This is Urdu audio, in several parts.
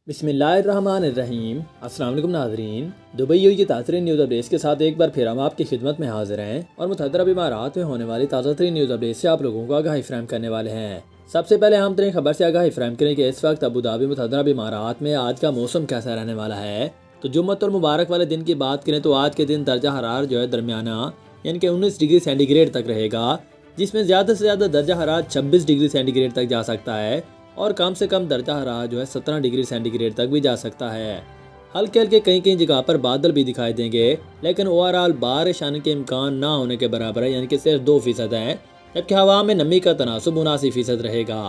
بسم اللہ الرحمن الرحیم۔ السلام علیکم ناظرین، دبئی کی تازہ ترین نیوز اپڈیٹس کے ساتھ ایک بار پھر ہم آپ کی خدمت میں حاضر ہیں اور متحدہ عرب امارات میں ہونے والی تازہ ترین نیوز اپڈیٹس سے آپ لوگوں کو آگاہی فراہم کرنے والے ہیں۔ سب سے پہلے ہم ترین خبر سے آگاہی فراہم کریں کہ اس وقت ابوظہبی متحدہ عرب امارات میں آج کا موسم کیسا رہنے والا ہے۔ تو جمعہ اور مبارک والے دن کی بات کریں تو آج کے دن درجہ حرارت درمیانہ یعنی کہ 19 ڈگری سینٹی گریڈ تک رہے گا، جس میں زیادہ سے زیادہ درجہ حرارت 26 ڈگری سینٹی گریڈ تک جا سکتا ہے اور کم سے کم درجہ حرارت 17 ڈگری سینٹی گریڈ تک بھی جا سکتا ہے۔ ہلکے ہلکے کئی جگہ پر بادل بھی دکھائی دیں گے، لیکن اوورآل بارش آنے کے امکان نہ ہونے کے برابر ہے، یعنی کہ صرف 2% ہے، جبکہ ہوا میں نمی کا تناسب 79% رہے گا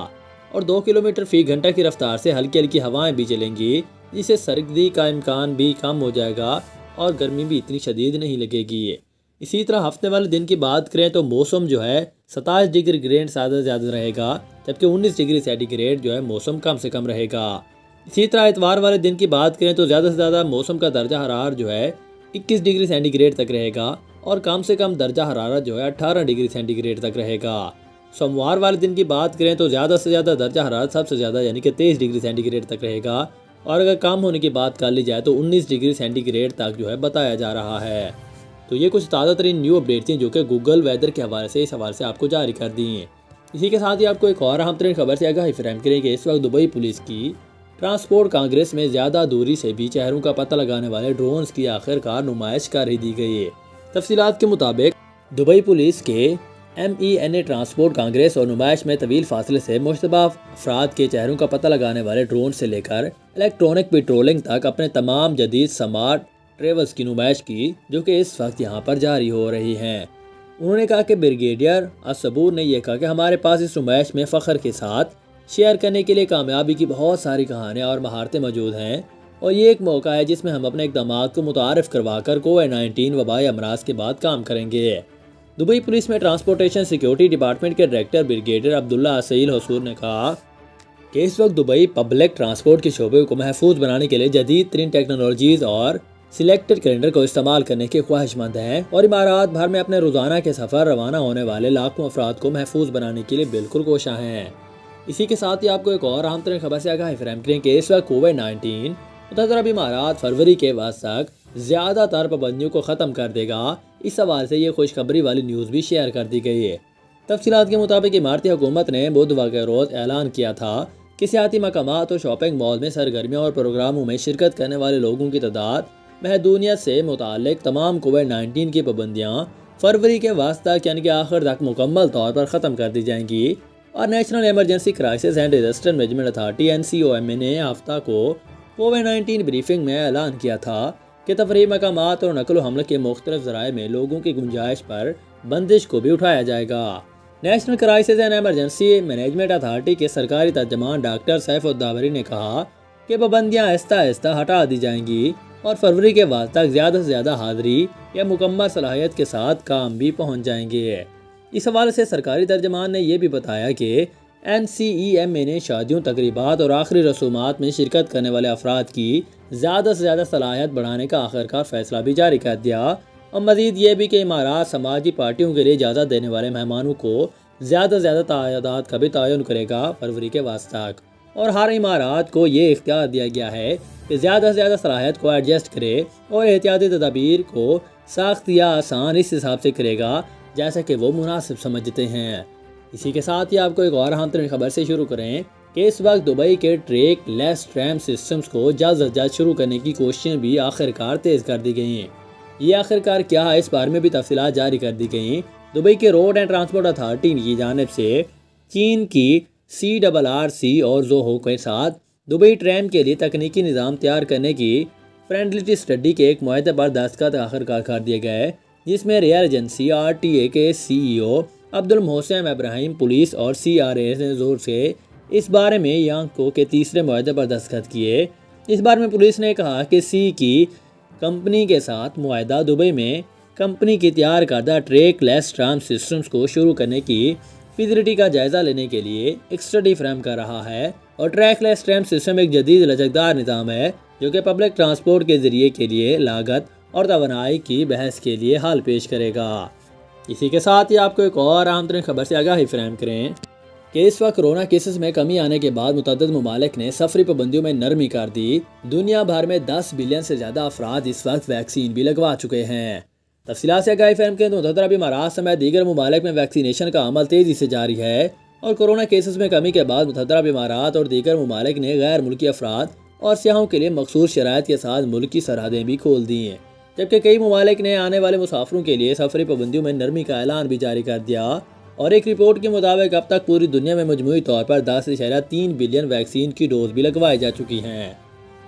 اور 2 کلومیٹر فی گھنٹہ کی رفتار سے ہلکی ہلکی ہوائیں بھی چلیں گی، جس سے سردی کا امکان بھی کم ہو جائے گا اور گرمی بھی اتنی شدید نہیں لگے گی۔ اسی طرح ہفتے والے دن کی بات کریں تو موسم 27 ڈگری گریڈ زیادہ رہے گا، جبکہ 19 ڈگری سینٹی گریڈ موسم کم سے کم رہے گا۔ اسی طرح اتوار والے دن کی بات کریں تو زیادہ سے زیادہ موسم کا درجہ حرارت 21 ڈگری سینٹی گریڈ تک رہے گا اور کم سے کم درجہ حرارت 18 ڈگری سینٹی گریڈ تک رہے گا۔ سوموار والے دن کی بات کریں تو زیادہ سے زیادہ درجہ حرارت سب سے زیادہ یعنی کہ 23 ڈگری سینٹی گریڈ تک رہے گا اور اگر کم ہونے کی بات کر لی جائے تو 19 ڈگری سینٹی گریڈ تک بتایا جا رہا ہے۔ تو یہ کچھ تازہ ترین نیو اپڈیٹ تھیں جو کہ گوگل ویدر کے حوالے سے اس حوالے سے آپ کو جاری کر دی ہیں۔ اسی کے ساتھ ہی آپ کو ایک اور اہم ترین خبر سے آگاہی فراہم کریں کہ اس وقت دبئی پولیس کی ٹرانسپورٹ کانگریس میں زیادہ دوری سے بھی چہروں کا پتہ لگانے والے ڈرونز کی آخرکار نمائش کر ہی دی گئی ہے۔ تفصیلات کے مطابق دبئی پولیس کے MENA ٹرانسپورٹ کانگریس اور نمائش میں طویل فاصلے سے مشتبہ افراد کے چہروں کا پتہ لگانے والے ڈرون سے لے کر الیکٹرونک پیٹرولنگ تک اپنے تمام جدید سمارٹ ٹریولز کی نمائش کی، جو کہ اس وقت یہاں پر جاری ہو رہی ہیں۔ انہوں نے کہا کہ بریگیڈیئر الصبور نے یہ کہا کہ ہمارے پاس اس نمائش میں فخر کے ساتھ شیئر کرنے کے لیے کامیابی کی بہت ساری کہانیاں اور مہارتیں موجود ہیں اور یہ ایک موقع ہے جس میں ہم اپنے اقدامات کو متعارف کروا کر کووڈ-19 وبائی امراض کے بعد کام کریں گے۔ دبئی پولیس میں ٹرانسپورٹیشن سیکیورٹی ڈپارٹمنٹ کے ڈائریکٹر بریگیڈیئر عبداللہ اسیل حصور نے کہا کہ اس وقت دبئی پبلک ٹرانسپورٹ کے شعبے کو محفوظ بنانے کے لیے جدید ترین ٹیکنالوجیز اور سلیکٹڈ کیلنڈر کو استعمال کرنے کے خواہش مند ہیں اور امارات بھر میں اپنے روزانہ کے سفر روانہ ہونے والے لاکھوں افراد کو محفوظ بنانے کے لیے بالکل کوشاں ہیں۔ اسی کے ساتھ ہی آپ کو ایک اور اہم ترین خبر سے آگاہی فراہم کریں کہ اس وقت کووڈ-19 متحدہ عرب امارات فروری کے وقت تک زیادہ تر پابندیوں کو ختم کر دے گا۔ اس حوالے سے یہ خوشخبری والی نیوز بھی شیئر کر دی گئی ہے۔ تفصیلات کے مطابق اماراتی حکومت نے بدھوار کے روز اعلان کیا تھا کہ سیاحتی مقامات اور شاپنگ مال میں سرگرمیوں اور پروگراموں میں شرکت کرنے والے لوگوں کی تعداد محدودیت سے متعلق تمام کووڈ-19 کی پابندیاں فروری کے وقت تک یعنی کہ آخر تک مکمل طور پر ختم کر دی جائیں گی اور national emergency crisis and disaster management authority NCOM نے ہفتہ کو کووڈ-19 بریفنگ میں اعلان کیا تھا کہ تفریحی مقامات اور نقل و حمل کے مختلف ذرائع میں لوگوں کی گنجائش پر بندش کو بھی اٹھایا جائے گا۔ National crisis and emergency management authority کے سرکاری ترجمان ڈاکٹر سیف الداوری نے کہا کہ پابندیاں آہستہ آہستہ ہٹا دی جائیں گی اور فروری کے بعد تک زیادہ سے زیادہ حاضری یا مکمل صلاحیت کے ساتھ کام بھی پہنچ جائیں گے۔ اس حوالے سے سرکاری ترجمان نے یہ بھی بتایا کہ NCEMA نے شادیوں، تقریبات اور آخری رسومات میں شرکت کرنے والے افراد کی زیادہ سے زیادہ صلاحیت بڑھانے کا آخرکار فیصلہ بھی جاری کر دیا اور مزید یہ بھی کہ امارات سماجی پارٹیوں کے لیے اجازت دینے والے مہمانوں کو زیادہ سے زیادہ تعداد کا بھی تعین کرے گا فروری کے وقت تک، اور ہر امارات کو یہ اختیار دیا گیا ہے کہ زیادہ سے زیادہ صلاحیت کو ایڈجسٹ کرے اور احتیاطی تدابیر کو سخت یا آسان اس حساب سے کرے گا جیسا کہ وہ مناسب سمجھتے ہیں۔ اسی کے ساتھ ہی آپ کو ایک اور اہم ترین خبر سے شروع کریں کہ اس وقت دبئی کے ٹریک لیس ٹرام سسٹمز کو جلد از جلد شروع کرنے کی کوششیں بھی آخرکار تیز کر دی گئی ہیں۔ یہ آخرکار کیا ہے، اس بارے میں بھی تفصیلات جاری کر دی گئی ہیں۔ دبئی کے روڈ اینڈ ٹرانسپورٹ اتھارٹی کی جانب سے چین کی CRRC اور زوہو کے ساتھ دبئی ٹرام کے لیے تکنیکی نظام تیار کرنے کی فرینڈلٹی اسٹڈی کے ایک معاہدے پر دستخط آخرکار کر دیے گئے، جس میں ریئر ایجنسی RTA کے CEO عبد المحسن ابراہیم، پولیس اور CRA نے زور سے اس بارے میں کو کے تیسرے معاہدے پر دستخط کیے۔ اس بارے میں پولیس نے کہا کہ کی کمپنی کے ساتھ معاہدہ دبئی میں کمپنی کی تیار کردہ ٹریک لیس ٹرام سسٹمز کو شروع کرنے کی فیزیبلٹی کا جائزہ لینے کے لیے ایک اسٹڈی فراہم کر رہا ہے اور ٹریک لیس ٹرام سسٹم ایک جدید لچکدار نظام ہے جو کہ پبلک ٹرانسپورٹ کے ذریعے کے لیے لاگت اور توانائی کی بحث کے لیے حل پیش کرے گا۔ اسی کے ساتھ ہی آپ کو ایک اور اہم ترین خبر سے آگاہی فراہم کریں کہ اس وقت کورونا کیسز میں کمی آنے کے بعد متعدد ممالک نے سفری پابندیوں میں نرمی کر دی۔ دنیا بھر میں 10 بلین سے زیادہ افراد اس وقت ویکسین بھی لگوا چکے ہیں۔ تفصیلات سے آگاہی فراہم کریں تو متحدہ عرب امارات سمیت دیگر ممالک میں ویکسینیشن کا عمل تیزی سے جاری ہے اور کورونا کیسز میں کمی کے بعد متحدہ عرب امارات اور دیگر ممالک نے غیر ملکی افراد اور سیاحوں کے لیے مخصوص شرائط کے ساتھ ملک کی سرحدیں بھی کھول دی ہیں، جبکہ کئی ممالک نے آنے والے مسافروں کے لیے سفری پابندیوں میں نرمی کا اعلان بھی جاری کر دیا اور ایک رپورٹ کے مطابق اب تک پوری دنیا میں مجموعی طور پر 10.3 بلین ویکسین کی ڈوز بھی لگوائی جا چکی ہیں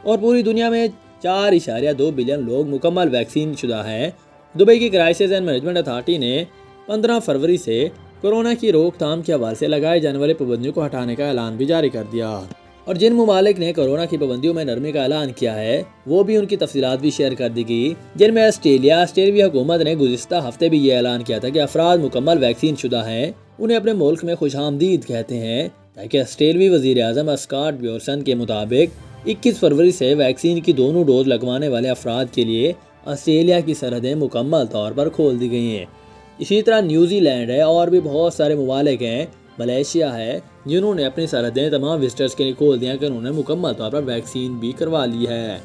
اور پوری دنیا میں 4.2 بلین لوگ مکمل ویکسین شدہ ہیں۔ دبئی کی کرائسس اینڈ مینجمنٹ اتھارٹی نے 15 فروری سے کورونا کی روک تھام کے حوالے سے لگائے جانے والے پابندیوں کو ہٹانے کا اعلان بھی جاری کر دیا اور جن ممالک نے کورونا کی پابندیوں میں نرمی کا اعلان کیا ہے وہ بھی ان کی تفصیلات بھی شیئر کر دی گئی، جن میں آسٹریلوی حکومت نے گزشتہ ہفتے بھی یہ اعلان کیا تھا کہ افراد مکمل ویکسین شدہ ہیں انہیں اپنے ملک میں خوش آمدید کہتے ہیں، تاکہ آسٹریلوی وزیر اعظم اسکاٹ بیورسن کے مطابق 21 فروری سے ویکسین کی دونوں ڈوز لگوانے والے افراد کے لیے آسٹریلیا کی سرحدیں مکمل طور پر کھول دی گئی ہیں۔ اسی طرح نیوزی لینڈ ہے اور بھی بہت سارے ممالک ہیں، ملیشیا ہے، جنہوں نے اپنی سرحدیں تمام وزٹرز کے لیے کھول دیا کہ انہوں نے مکمل طور پر ویکسین بھی کروا لی ہے۔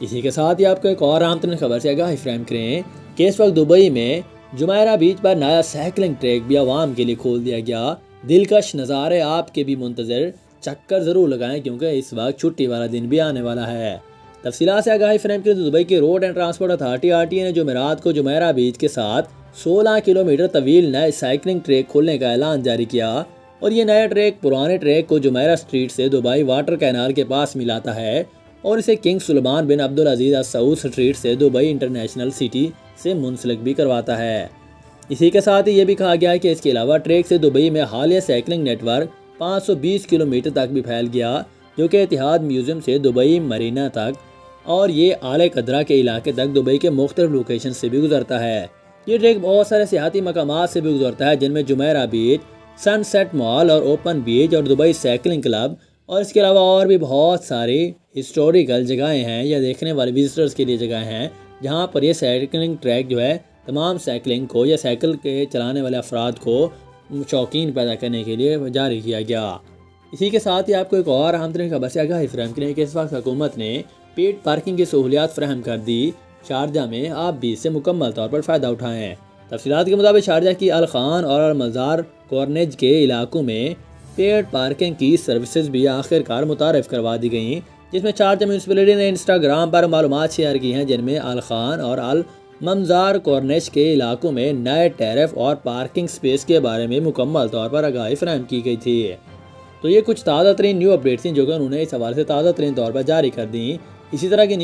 اسی کے ساتھ ہی آپ کو ایک اور اہم ترین خبر سے آگاہی فراہم کریں کہ اس وقت دبئی میں جمیرہ بیچ پر نیا سائیکلنگ ٹریک بھی عوام کے لیے کھول دیا گیا۔ دلکش نظارے آپ کے بھی منتظر، چکر ضرور لگائیں کیونکہ اس وقت چھٹی والا دن بھی آنے والا ہے۔ تفصیلات سے آگاہی فراہم کریں تو دبئی کی road and transport authority RTA نے جمعرات کو جمیرہ بیچ کے ساتھ 16 کلومیٹر طویل نئے سائیکلنگ ٹریک کھولنے کا اعلان جاری کیا اور یہ نیا ٹریک پرانے ٹریک کو جمیرہ اسٹریٹ سے دبئی واٹر کینال کے پاس ملاتا ہے اور اسے کنگ سلمان بن عبدالعزیز السعود اسٹریٹ سے دبئی انٹرنیشنل سٹی سے منسلک بھی کرواتا ہے۔ اسی کے ساتھ ہی یہ بھی کہا گیا ہے کہ اس کے علاوہ ٹریک سے دبئی میں حالیہ سائیکلنگ نیٹ ورک 520 کلومیٹر تک بھی پھیل گیا، جو کہ اتحاد میوزیم سے دبئی مرینا تک اور یہ اعلی قدرہ کے علاقے تک دبئی کے مختلف لوکیشن سے بھی گزرتا ہے۔ یہ ٹریک بہت سارے سیاحتی مقامات سے بھی گزرتا ہے، جن میں جمیرہ بیچ، سن سیٹ مال اور اوپن بیچ اور دبئی سائیکلنگ کلب، اور اس کے علاوہ اور بھی بہت ساری ہسٹوریکل جگہیں ہیں یا دیکھنے والے وزٹرز کے لیے جگہیں ہیں، جہاں پر یہ سائیکلنگ ٹریک جو ہے تمام سائیکلنگ کو یا سائیکل کے چلانے والے افراد کو شوقین پیدا کرنے کے لیے جاری کیا گیا۔ اسی کے ساتھ ہی آپ کو ایک اور اہم ترین خبر سے آگاہی فراہم کریں کہ اس وقت حکومت نے پیڈ پارکنگ کی سہولیات فراہم کر دی۔ شارجہ میں آپ بھی اس سے مکمل طور پر فائدہ اٹھائیں۔ تفصیلات کے مطابق شارجہ کی الخان اور المزار کورنیج کے علاقوں میں پیڈ پارکنگ کی سروسز بھی آخر کار متعارف کروا دی گئیں، جس میں شارجہ میونسپلٹی نے انسٹاگرام پر معلومات شیئر کی ہیں، جن میں الخان اور المزار کورنیج کے علاقوں میں نئے ٹیرف اور پارکنگ سپیس کے بارے میں مکمل طور پر آگاہی فراہم کی گئی تھی۔ تو یہ کچھ تازہ ترین نیو اپڈیٹس ہیں جو کہ انہوں نے اس حوالے سے تازہ ترین طور پر جاری کر دیں۔ اسی طرح کی